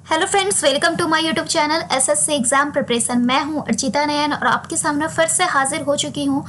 Hello friends, welcome to my YouTube channel SSC exam preparation. मैं हूं अर्चिता नयन और आपके सामने फिर से हाजिर हो चुकी हूं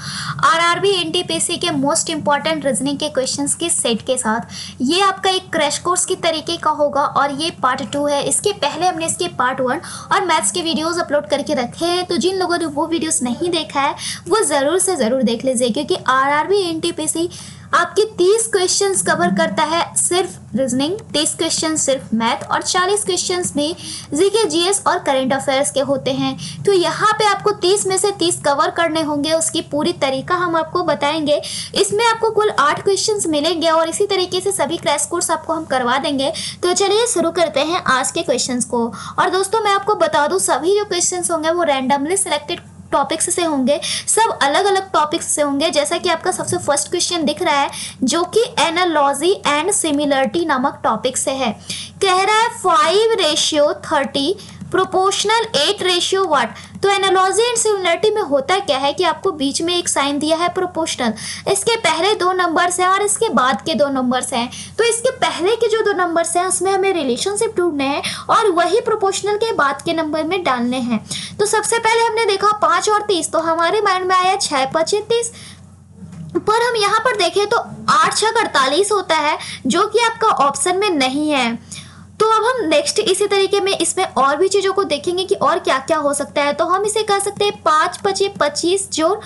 आरआरबी एनटीपीसी के मोस्ट इंपॉर्टेंट रीजनिंग के क्वेश्चंस की सेट के साथ। ये आपका एक क्रैश कोर्स की तरीके का होगा और ये पार्ट 2 है। इसके पहले हमने इसके पार्ट 1 और मैथ्स के वीडियोज़ अपलोड करके रखे हैं, तो जिन लोगों ने वो वीडियोज़ नहीं देखा है वो ज़रूर से ज़रूर देख लीजिए, क्योंकि आरआरबी एनटीपीसी आपके 30 क्वेश्चंस कवर करता है, सिर्फ रीजनिंग, 30 क्वेश्चन सिर्फ मैथ और 40 क्वेश्चंस में जीके जीएस और करंट अफेयर्स के होते हैं। तो यहाँ पे आपको 30 में से 30 कवर करने होंगे, उसकी पूरी तरीका हम आपको बताएंगे। इसमें आपको कुल 8 क्वेश्चंस मिलेंगे और इसी तरीके से सभी क्रैश कोर्स आपको हम करवा देंगे। तो चलिए शुरू करते हैं आज के क्वेश्चंस को। और दोस्तों मैं आपको बता दूँ, सभी जो क्वेश्चंस होंगे वो रैंडमली सिलेक्टेड टॉपिक्स से होंगे, सब अलग अलग टॉपिक्स से होंगे। जैसा कि आपका सबसे फर्स्ट क्वेश्चन दिख रहा है जो कि एनालॉजी एंड सिमिलरिटी नामक टॉपिक से है। कह रहा है 5:30 प्रोपोर्शनल 8:1। तो एनालॉजी एंड सिमिलरिटी में होता क्या है कि आपको बीच में एक साइन दिया है प्रोपोर्शनल, इसके पहले 2 नंबर्स हैं और इसके बाद के 2 नंबर्स हैं। तो इसके पहले के जो 2 नंबर्स हैं उसमें हमें रिलेशनशिप ढूंढने हैं और वही प्रोपोर्शनल के बाद के नंबर में डालने हैं। तो सबसे पहले हमने देखा 5 और 30, तो हमारे माइंड में आया 6×5 = 30। पर हम यहाँ पर देखें तो 8×6 = 48 होता है, जो कि आपका ऑप्शन में नहीं है। तो अब हम नेक्स्ट इसी तरीके में इसमें और भी चीज़ों को देखेंगे कि और क्या क्या हो सकता है। तो हम इसे कह सकते हैं 5×5 = 25 जोड़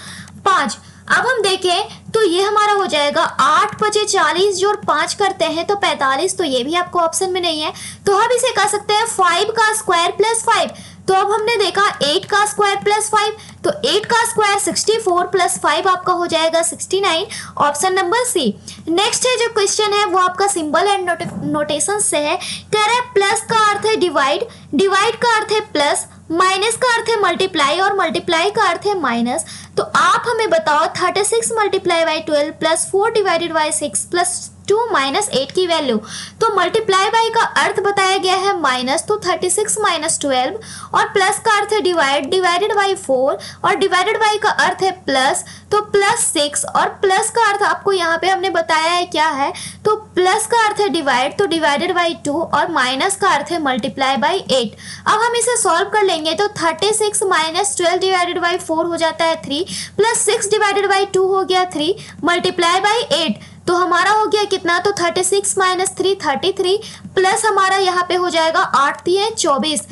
5। अब हम देखें तो ये हमारा हो जाएगा 8×5 = 40 जोड़ 5 करते हैं तो 45। तो ये भी आपको ऑप्शन में नहीं है, तो हम इसे कह सकते हैं 5² + 5। तो अब हमने देखा 8² + 5, तो 8² 64 + 5 आपका हो जाएगा 69, ऑप्शन नंबर सी। नेक्स्ट है जो क्वेश्चन है वो आपका सिंबल एंड नोटेशन से है। कह रहा है प्लस का अर्थ है डिवाइड, डिवाइड का अर्थ है प्लस, माइनस का अर्थ है मल्टीप्लाई और मल्टीप्लाई का अर्थ है माइनस। तो आप हमें बताओ 36 × 12 + 4/6 + 2 - 8 की वैल्यू। तो मल्टीप्लाई बाई का अर्थ बताया गया है माइनस, तो 36 - 12, और प्लस का अर्थ है डिवाइड, डिवाइडेड बाई 4, और डिवाइडेड बाई का अर्थ है प्लस, तो +6, और प्लस का अर्थ आपको यहाँ पे हमने बताया है क्या है, तो प्लस का अर्थ है डिवाइड, तो डिवाइडेड बाई 2, और माइनस का अर्थ है मल्टीप्लाई बाई 8। अब हम इसे सॉल्व कर लेंगे तो 36 - 12 डिवाइडेड बाई 4 हो जाता है 3, + 6 डिवाइडेड बाई 2 हो गया 3, मल्टीप्लाई बाई 8, तो हमारा हो गया कितना, तो 36 - 3 33, प्लस हमारा यहाँ पे हो जाएगा 8×3 = 24।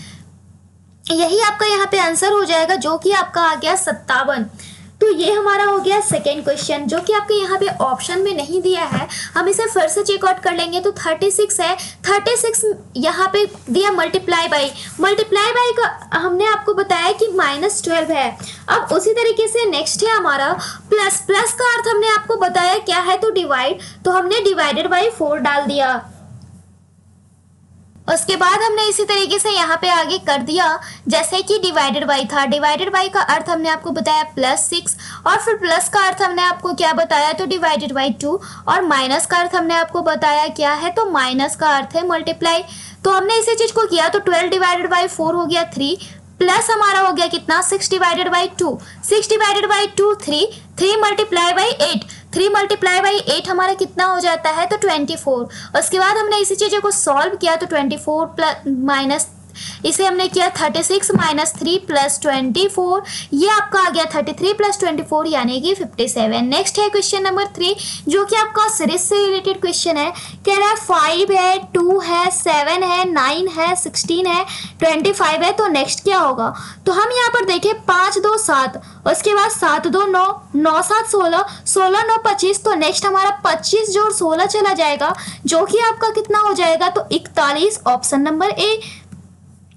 यही आपका यहाँ पे आंसर हो जाएगा, जो कि आपका आ गया 57। तो ये हमारा हो गया सेकेंड क्वेश्चन, जो कि आपके यहाँ पे ऑप्शन में नहीं दिया है। हम इसे फिर से चेकआउट कर लेंगे तो 36 है, 36 यहाँ पे दिया मल्टीप्लाई बाई, मल्टीप्लाई बाई का हमने आपको बताया कि -12 है। अब उसी तरीके से नेक्स्ट है हमारा प्लस, प्लस का अर्थ हमने आपको बताया क्या है, तो डिवाइड, तो हमने डिवाइडेड बाई 4 डाल दिया। उसके बाद हमने इसी तरीके से यहाँ पे आगे कर दिया जैसे कि डिवाइडेड बाई था, डिवाइडेड बाई का अर्थ हमने आपको बताया +6, और फिर प्लस का अर्थ हमने आपको क्या बताया, तो डिवाइडेड बाई 2, और माइनस का अर्थ हमने आपको बताया क्या है, तो माइनस का अर्थ है मल्टीप्लाई। तो हमने इसी चीज को किया तो 12 डिवाइडेड बाई 4 हो गया 3, प्लस हमारा हो गया कितना 6 divided by 2, 6 divided by 2 3, 3 multiply by 8, 3 multiply by 8 हमारा कितना हो जाता है, तो 24। उसके बाद हमने इसी चीज़ों को सॉल्व किया तो 24 प्लस माइनस, इसे हमने किया 36 - 3 + 24, ये आपका आ गया 33 + 24 यानी कि 57। नेक्स्ट है क्वेश्चन नंबर 3, जो कि आपका सीरीज से रिलेटेड क्वेश्चन है। कह रहा है 5 है, 2 है, 7 है, 9 है, 16 है, 25 है, तो नेक्स्ट क्या होगा। तो हम यहाँ पर देखें 5 2 7, उसके बाद 7 2 9, 9 7 16, 16 9 25, तो नेक्स्ट हमारा 25 जोड़ 16 चला जाएगा, जो कि आपका कितना हो जाएगा, तो 41, ऑप्शन नंबर ए।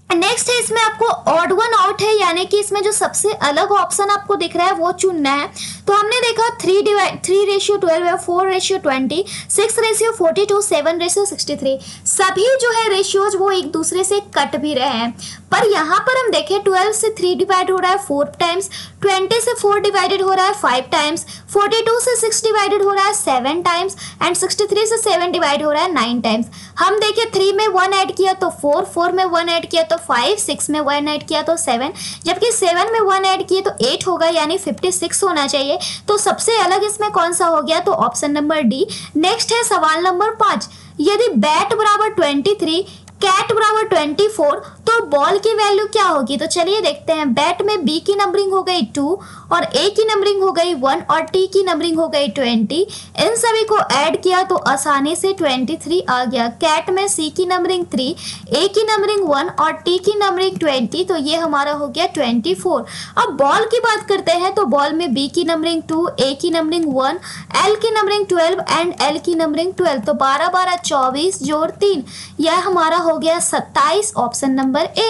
नेक्स्ट है इसमें आपको ऑड वन आउट है, यानी कि इसमें जो सबसे अलग ऑप्शन आपको दिख रहा है वो चुनना है। तो हमने देखा 3:12 है, 4:20, 6:42, 7:63, सभी जो है रेशियोज वो एक दूसरे से कट भी रहे हैं। पर यहाँ पर हम देखें 12 से 3 डिवाइड हो रहा है 4 टाइम्स, 20 से 4 डिवाइडेड हो रहा है 5 टाइम्स, 42 से 6 डिवाइडेड हो रहा है 7 टाइम्स, एंड 63 से 7 डिवाइड हो रहा है 9 टाइम्स। हम देखें 3 में 1 ऐड किया तो 4, 4 में 1 ऐड किया तो 5, 6 में 1 ऐड किया तो 7, जबकि 7 में 1 ऐड किए तो 8 होगा, यानी 56 होना चाहिए। तो सबसे अलग इसमें कौन सा हो गया, तो ऑप्शन नंबर डी। नेक्स्ट है सवाल नंबर 5, यदि बैट बराबर 23 कैट बराबर 24, तो बॉल की वैल्यू क्या होगी? तो चलिए देखते हैं। बैट में बी की नंबरिंग हो गई 2 और ए की नंबरिंग हो गई 1 और टी की नंबरिंग हो गई 20। इन सभी को ऐड किया तो आसानी से 23 आ गया। कैट में सी की नंबरिंग 3, ए की नंबरिंग 1 और टी की नंबरिंग 20, तो ये हमारा हो गया 24। अब बॉल की बात करते हैं तो बॉल में बी की नंबरिंग 2, ए की नंबरिंग 1, एल की नंबरिंग 12 एंड एल की नंबरिंग 12, तो 12 12 24 जोड़ 3, यह हमारा हो गया 27, ऑप्शन नंबर ए।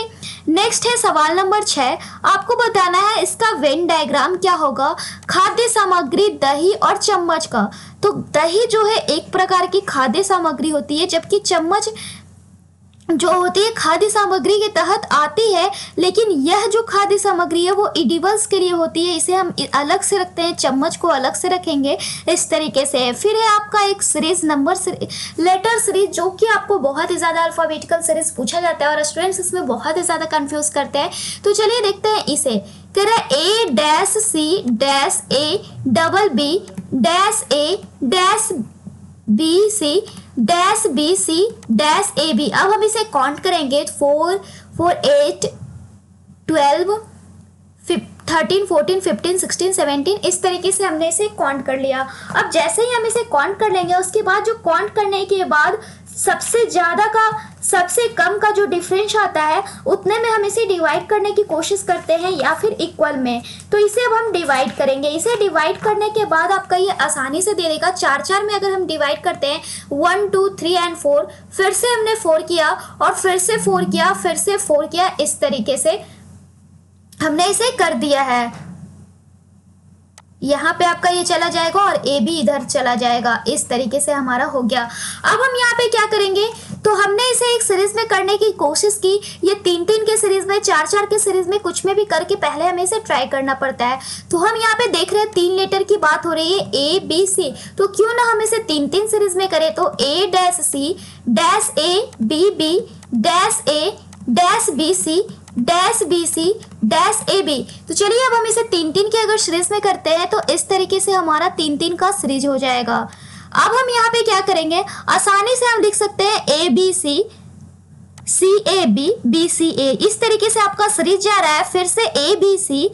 नेक्स्ट है सवाल नंबर 6। आपको बताना है इसका वेन डायग्राम क्या होगा खाद्य सामग्री दही और चम्मच का। तो दही जो है एक प्रकार की खाद्य सामग्री होती है, जबकि चम्मच जो होती है खाद्य सामग्री के तहत आती है, लेकिन यह जो खाद्य सामग्री है वो इडिबल्स के लिए होती है, इसे हम अलग से रखते हैं, चम्मच को अलग से रखेंगे, इस तरीके से। फिर है आपका एक सीरीज नंबर लेटर सीरीज, जो कि आपको बहुत ही ज़्यादा अल्फाबेटिकल सीरीज पूछा जाता है और स्टूडेंट्स इसमें बहुत ही ज़्यादा कंफ्यूज करते हैं। तो चलिए देखते हैं इसे। कह रहा है A dash C dash A double B dash A dash B C dash B C dash A B. अब हम इसे काउंट करेंगे 4 4 8 12 13 14 15 16 17, इस तरीके से हमने इसे काउंट कर लिया। अब जैसे ही हम इसे काउंट कर लेंगे, उसके बाद जो काउंट करने के बाद सबसे ज़्यादा का सबसे कम का जो डिफरेंस आता है उतने में हम इसे डिवाइड करने की कोशिश करते हैं या फिर इक्वल में। तो इसे अब हम डिवाइड करेंगे। इसे डिवाइड करने के बाद आपका ये आसानी से दे देगा। 4 4 में अगर हम डिवाइड करते हैं 1 2 3 एंड 4, फिर से हमने 4 किया और फिर से 4 किया, फिर से 4 किया, इस तरीके से हमने इसे कर दिया है। यहाँ पे आपका ये चला जाएगा और ए भी इधर चला जाएगा, इस तरीके से हमारा हो गया। अब हम यहाँ पे क्या करेंगे, तो हमने इसे एक सीरीज में करने की कोशिश की। ये 3 3 के सीरीज में, 4 4 के सीरीज में, कुछ में भी करके पहले हमें इसे ट्राई करना पड़ता है। तो हम यहाँ पे देख रहे हैं 3 लेटर की बात हो रही है, ए बी सी, तो क्यों ना हम इसे 3 3 सीरीज में करें। तो A dash C dash A B B dash A dash B C dash B C dash A B. तो चलिए अब हम इसे 3 3 के अगर सीरीज में करते हैं तो इस तरीके से हमारा 3 3 का सीरीज हो जाएगा। अब हम यहाँ पे क्या करेंगे, आसानी से हम लिख सकते हैं A B C A B C ए, इस तरीके से आपका सीरीज जा रहा है। फिर से ए बी सी,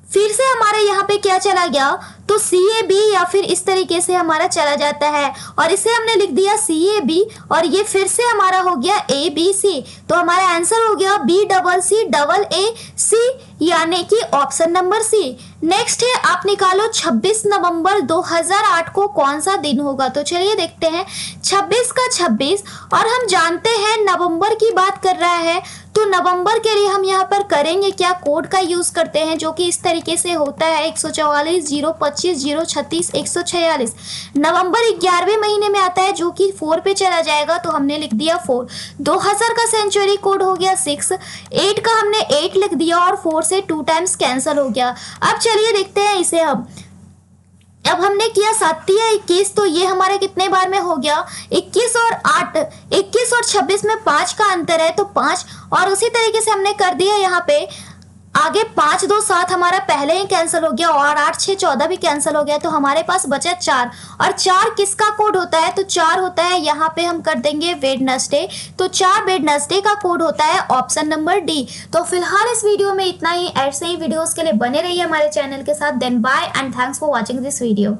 फिर से हमारे यहाँ पे क्या चला गया, तो सी ए बी, या फिर इस तरीके से हमारा चला जाता है और इसे हमने लिख दिया सी ए बी, और ये फिर से हमारा हो गया ए बी सी। तो हमारा आंसर हो गया B double C double A C, यानी कि ऑप्शन नंबर सी। नेक्स्ट है, आप निकालो 26 नवंबर 2008 को कौन सा दिन होगा। तो चलिए देखते हैं। 26 का 26, और हम जानते हैं नवंबर की बात कर रहा है, तो नवंबर के लिए हम यहाँ पर करेंगे क्या, कोड का यूज करते हैं, जो कि इस तरीके से होता है 144 025 036 146। नवंबर 11वें महीने में आता है, जो कि 4 पे चला जाएगा, तो हमने लिख दिया 4। 2000 का सेंचुरी कोड हो गया 6, 8 का हमने 8 लिख दिया और 4 से 2 टाइम्स कैंसिल हो गया। अब चलिए देखते हैं इसे हम। अब हमने किया 7 या 21, तो ये हमारे कितने बार में हो गया, 21 और 8, 21 और 26 में 5 का अंतर है, तो 5, और उसी तरीके से हमने कर दिया यहाँ पे आगे 5 2 7 हमारा पहले ही कैंसिल हो गया, और 8 6 14 भी कैंसिल हो गया, तो हमारे पास बचा 4। और 4 किसका कोड होता है, तो 4 होता है, यहाँ पे हम कर देंगे वेडनेसडे, तो 4 वेडनेसडे का कोड होता है ऑप्शन नंबर डी। तो फिलहाल इस वीडियो में इतना ही। ऐसे ही वीडियोस के लिए बने रहिए हमारे चैनल के साथ। Then bye and thanks for watching this video.